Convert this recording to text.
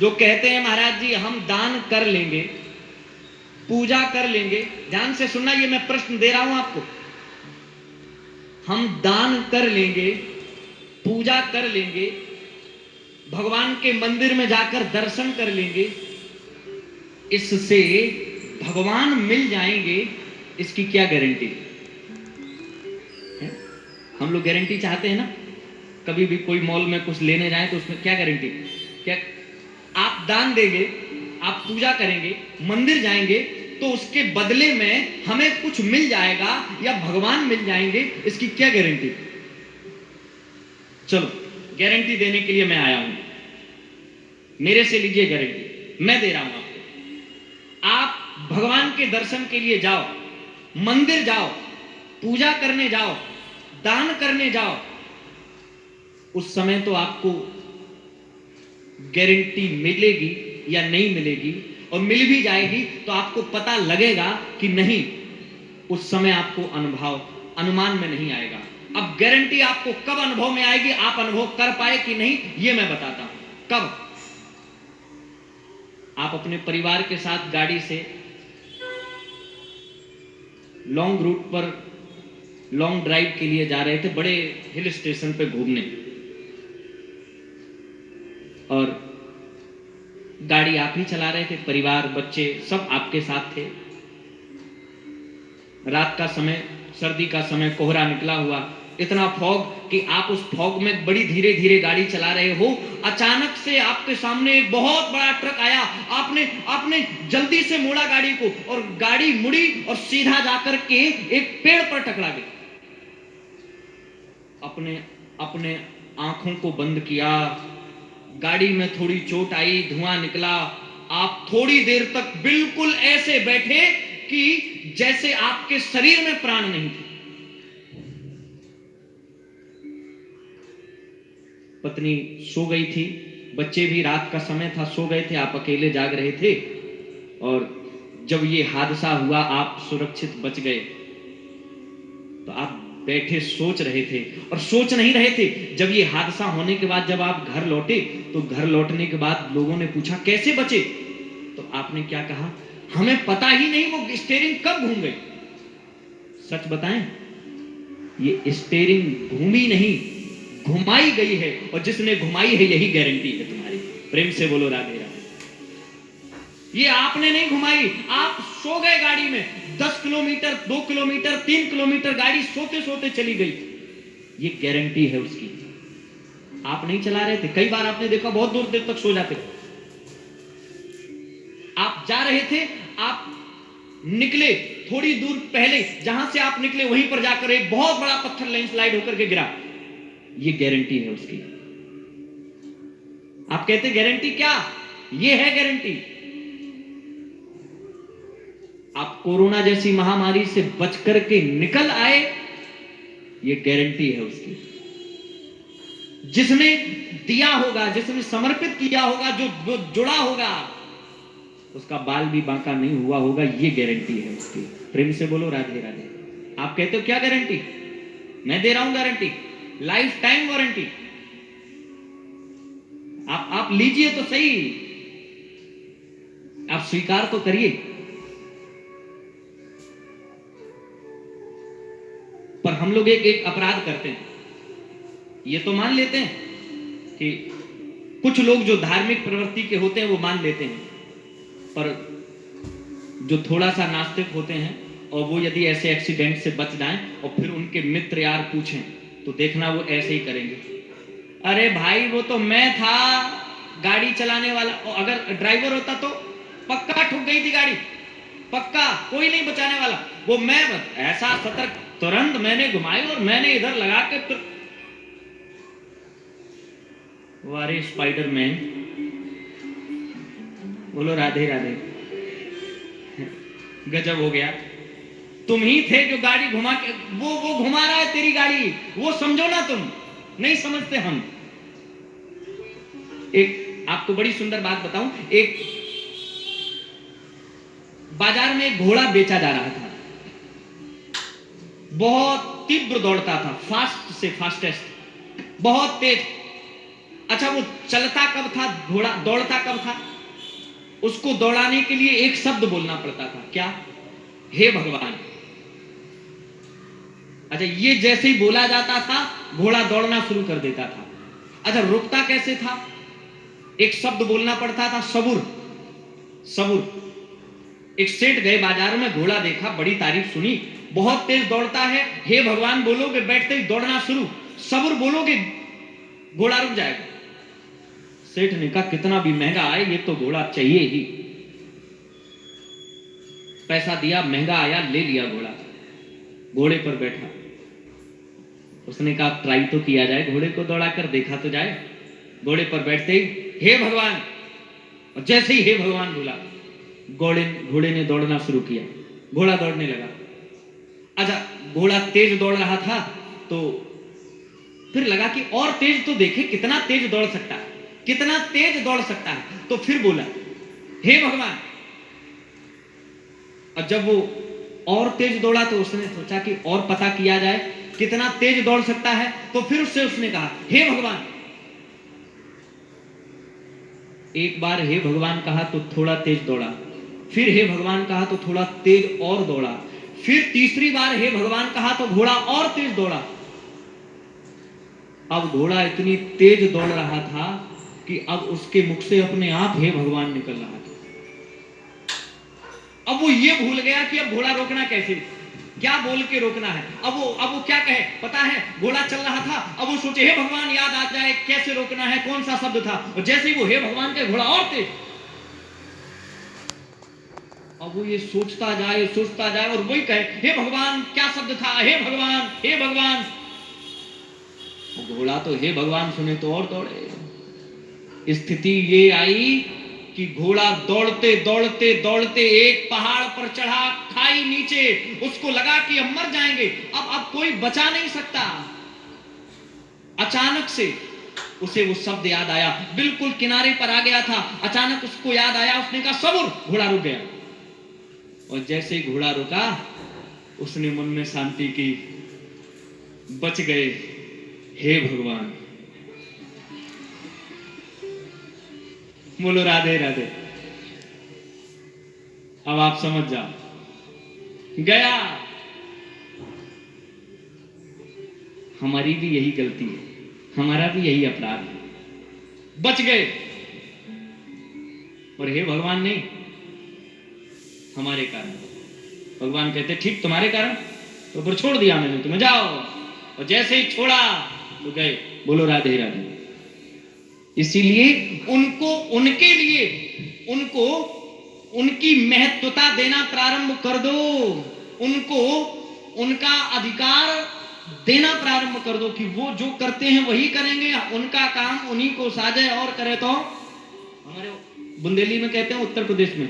जो कहते हैं महाराज जी हम दान कर लेंगे, पूजा कर लेंगे। ध्यान से सुनना, ये मैं प्रश्न दे रहा हूं आपको। हम दान कर लेंगे, पूजा कर लेंगे, भगवान के मंदिर में जाकर दर्शन कर लेंगे, इससे भगवान मिल जाएंगे, इसकी क्या गारंटी है? हम लोग गारंटी चाहते हैं ना। कभी भी कोई मॉल में कुछ लेने जाए तो उसमें क्या गारंटी? क्या आप दान देंगे, आप पूजा करेंगे, मंदिर जाएंगे, तो उसके बदले में हमें कुछ मिल जाएगा या भगवान मिल जाएंगे, इसकी क्या गारंटी? चलो गारंटी देने के लिए मैं आया हूं, मेरे से लीजिए गारंटी, मैं दे रहा हूं आपको। आप भगवान के दर्शन के लिए जाओ, मंदिर जाओ, पूजा करने जाओ, दान करने जाओ, उस समय तो आपको गारंटी मिलेगी या नहीं मिलेगी, और मिल भी जाएगी तो आपको पता लगेगा कि नहीं, उस समय आपको अनुभव अनुमान में नहीं आएगा। अब गारंटी आपको कब अनुभव में आएगी, आप अनुभव कर पाए कि नहीं, ये मैं बताता हूं। कब आप अपने परिवार के साथ गाड़ी से लॉन्ग रूट पर लॉन्ग ड्राइव के लिए जा रहे थे, बड़े हिल स्टेशन पे घूमने, और गाड़ी आप ही चला रहे थे, परिवार बच्चे सब आपके साथ थे। रात का समय, सर्दी का समय, कोहरा निकला हुआ, इतना फॉग कि आप उस फॉग में बड़ी धीरे धीरे गाड़ी चला रहे हो। अचानक से आपके सामने एक बहुत बड़ा ट्रक आया, आपने जल्दी से मोड़ा गाड़ी को, और गाड़ी मुड़ी और सीधा जाकर के एक पेड़ पर टकरा गई। अपने अपने आंखों को बंद किया, गाड़ी में थोड़ी चोट आई, धुआं निकला, आप थोड़ी देर तक बिल्कुल ऐसे बैठे कि जैसे आपके शरीर में प्राण नहीं थे। पत्नी सो गई थी, बच्चे भी, रात का समय था, सो गए थे, आप अकेले जाग रहे थे, और जब ये हादसा हुआ आप सुरक्षित बच गए, तो आप बैठे सोच रहे थे, और सोच नहीं रहे थे। जब ये हादसा होने के बाद जब आप घर लौटे, तो घर लौटने के बाद लोगों ने पूछा कैसे बचे, तो आपने क्या कहा? हमें पता ही नहीं वो स्टीयरिंग कब घूम गई। सच बताएं, ये स्टीयरिंग घूमी नहीं, घुमाई गई है, और जिसने घुमाई है यही गारंटी है तुम्हारी। प्रेम से बोलो राधे राधे। ये आपने नहीं घुमाई, आप सो गए गाड़ी में, 10 किलोमीटर, 2 किलोमीटर, 3 किलोमीटर गाड़ी सोते सोते चली गई, ये गारंटी है उसकी। आप नहीं चला रहे थे। कई बार आपने देखा बहुत दूर देर तक सो जाते, आप जा रहे थे, आप निकले, थोड़ी दूर पहले जहां से आप निकले वहीं पर जाकर एक बहुत बड़ा पत्थर लैंडस्लाइड होकर के गिरा, ये गारंटी है उसकी। आप कहते गारंटी क्या? ये है गारंटी। आप कोरोना जैसी महामारी से बच करके निकल आए, ये गारंटी है उसकी। जिसने दिया होगा, जिसने समर्पित किया होगा, जो जुड़ा होगा, उसका बाल भी बांका नहीं हुआ होगा, ये गारंटी है उसकी। प्रेम से बोलो राधे राधे। आप कहते हो क्या गारंटी? मैं दे रहा हूं गारंटी, लाइफ टाइम वारंटी। आप लीजिए तो सही, आप स्वीकार तो करिए। पर हम लोग एक अपराध करते हैं। ये तो मान लेते हैं कि कुछ लोग जो धार्मिक प्रवृत्ति के होते हैं वो मान लेते हैं, पर जो थोड़ा सा नास्तिक होते हैं और वो यदि ऐसे एक्सीडेंट से बच जाएं और फिर उनके मित्र यार पूछें, तो देखना वो ऐसे ही करेंगे। अरे भाई वो तो मैं था गाड़ी चलाने वाला, और अगर ड्राइवर होता तो पक्का ठुक गई थी गाड़ी, पक्का कोई नहीं बचाने वाला, वो मैं ऐसा सतर्क, तुरंत मैंने घुमाई और मैंने इधर लगा के वारे स्पाइडरमैन। बोलो राधे राधे। गजब हो गया, तुम ही थे जो गाड़ी घुमा के, वो घुमा रहा है तेरी गाड़ी, वो समझो ना, तुम नहीं समझते हम। एक आपको बड़ी सुंदर बात बताऊं, एक बाजार में एक घोड़ा बेचा जा रहा था, बहुत तीव्र दौड़ता था, फास्ट से फास्टेस्ट, बहुत तेज। अच्छा, वो चलता कब था, घोड़ा दौड़ता कब था? उसको दौड़ाने के लिए एक शब्द बोलना पड़ता था, क्या? हे भगवान। अच्छा, ये जैसे ही बोला जाता था घोड़ा दौड़ना शुरू कर देता था। अच्छा, रुकता कैसे था? एक शब्द बोलना पड़ता था, सबुर। सबुर। एक सेठ गए बाजार में, घोड़ा देखा, बड़ी तारीफ सुनी, बहुत तेज दौड़ता है, हे भगवान बोलोगे बैठते ही दौड़ना शुरू, सबुर बोलोगे घोड़ा रुक जाएगा। सेठ ने कहा कितना भी महंगा आए ये तो घोड़ा चाहिए ही। पैसा दिया, महंगा आया, ले लिया घोड़ा। घोड़े पर बैठा, उसने कहा ट्राई तो किया जाए, घोड़े को दौड़ाकर देखा तो जाए। घोड़े पर बैठते ही हे भगवान, और जैसे ही हे भगवान बोला घोड़े ने दौड़ना शुरू किया, घोड़ा दौड़ने लगा। अच्छा, घोड़ा तेज दौड़ रहा था तो फिर लगा कि और तेज तो देखे कितना तेज दौड़ सकता है, कितना तेज दौड़ सकता है, तो फिर बोला हे भगवान। और जब वो और तेज दौड़ा तो उसने सोचा कि और पता किया जाए कितना तेज दौड़ सकता है, तो फिर उससे उसने कहा हे भगवान। एक बार हे भगवान कहा तो थोड़ा तेज दौड़ा, फिर हे भगवान कहा तो थोड़ा तेज और दौड़ा, फिर तीसरी बार हे भगवान कहा तो घोड़ा और तेज दौड़ा। अब घोड़ा इतनी तेज दौड़ रहा था कि अब उसके मुख से अपने आप हे भगवान निकल रहा था। अब वो ये भूल गया कि अब घोड़ा रोकना कैसे, क्या बोल के रोकना है। अब वो क्या कहे, पता है घोड़ा चल रहा था, अब वो सोचे हे भगवान याद आ जाए कैसे रोकना है, कौन सा शब्द था, और जैसे ही वो हे भगवान के घोड़ा और तेज। अब वो ये सोचता जाए और वही कहे हे भगवान क्या शब्द था, हे भगवान हे भगवान। घोड़ा तो हे भगवान सुने तो और दौड़े। स्थिति ये आई कि घोड़ा दौड़ते दौड़ते दौड़ते एक पहाड़ पर चढ़ा, खाई नीचे, उसको लगा कि अब मर जाएंगे, अब कोई बचा नहीं सकता। अचानक से उसे वो शब्द याद आया, बिल्कुल किनारे पर आ गया था, अचानक उसको याद आया, उसने कहा सबुर, घोड़ा रुक गया। और जैसे ही घोड़ा रुका उसने मन में शांति की, बच गए, हे भगवान। बोलो राधे राधे। अब आप समझ जाओ, गया। हमारी भी यही गलती है, हमारा भी यही अपराध है, बच गए। और हे भगवान नहीं, हमारे कारण। भगवान कहते ठीक तुम्हारे कारण, तो फिर छोड़ दिया मैंने तुम्हें, जाओ। और जैसे ही छोड़ा तो गए। बोलो राधे राधे। इसीलिए उनको, उनके लिए उनको उनकी महत्वता देना प्रारंभ कर दो, उनको उनका अधिकार देना प्रारंभ कर दो कि वो जो करते हैं वही करेंगे, उनका काम उन्हीं को साजे और करे तो। हमारे बुंदेली में कहते हैं, उत्तर प्रदेश में